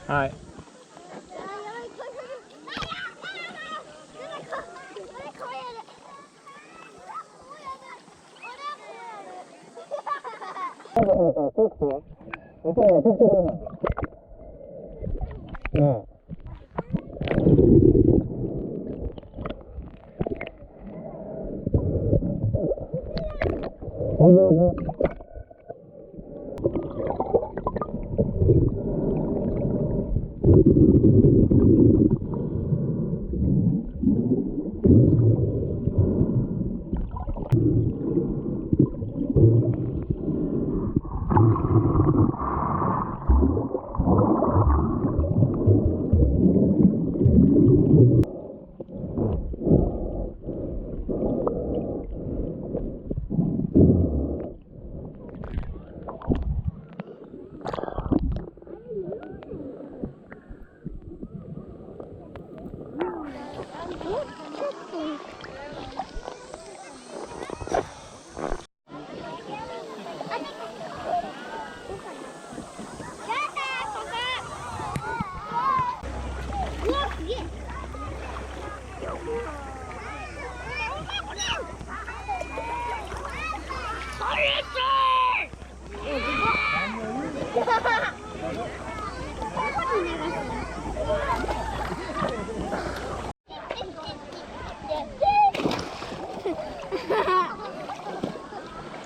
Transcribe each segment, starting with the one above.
はい。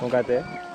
もう一回やって。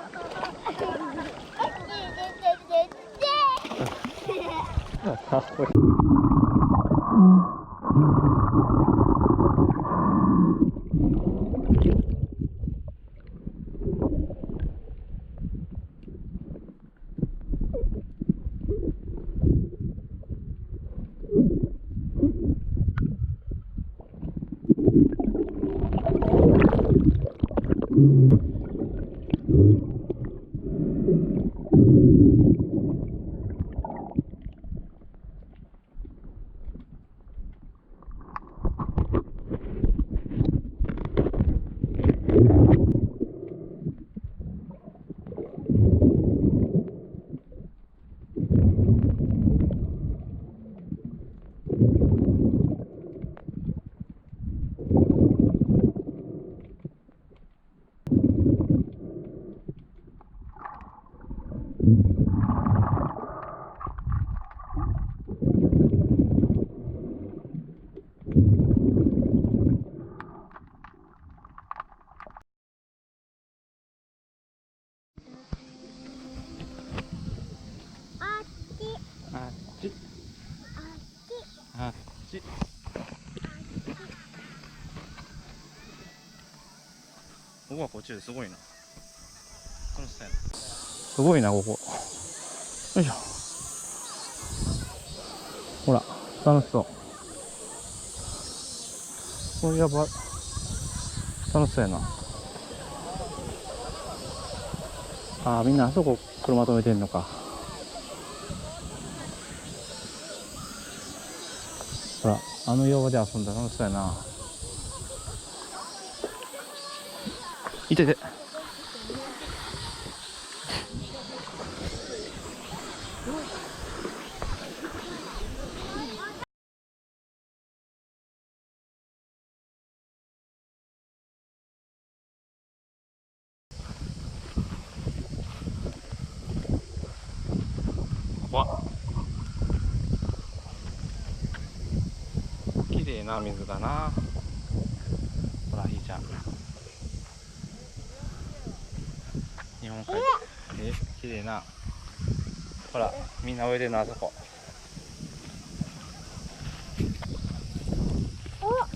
あっち。ここはこっちですごいな。すごいなここ。よいしょ。ほら楽しそう。これやば楽しそうやな。ああみんなあそこ車止めてんのか。ほらあの洋場で遊んだら楽しそうやな。いてて。わ綺麗な水だな。ほらひーちゃん日本海綺麗な。ほらみんな泳いでるのあそこ。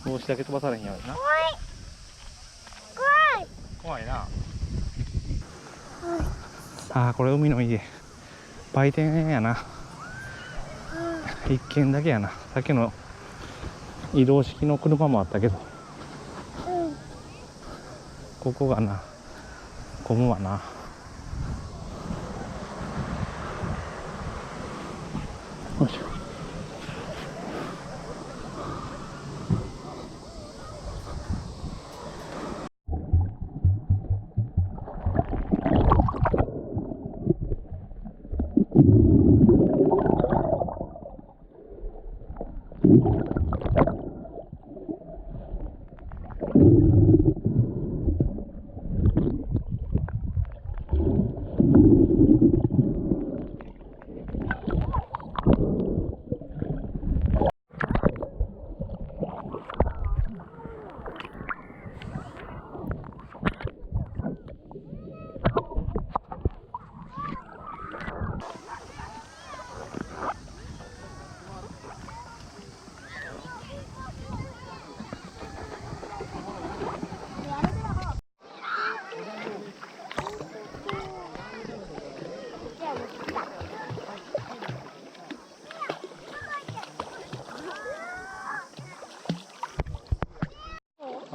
帽子だけ飛ばされへんやろな。怖いな。ああこれ海の家売店やな。一軒だけやな。さっきの移動式の車もあったけど、ここがな混むわな。よいしょ。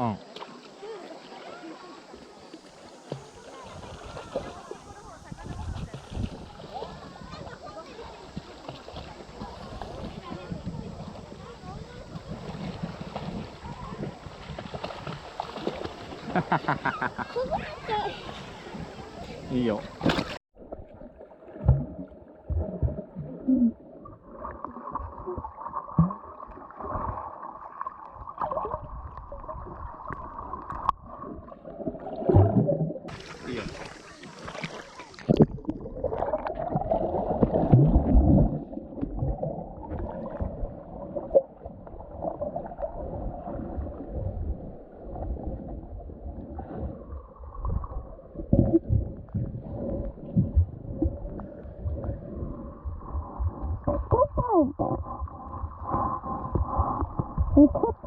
うん。いいよ。いいよ。你快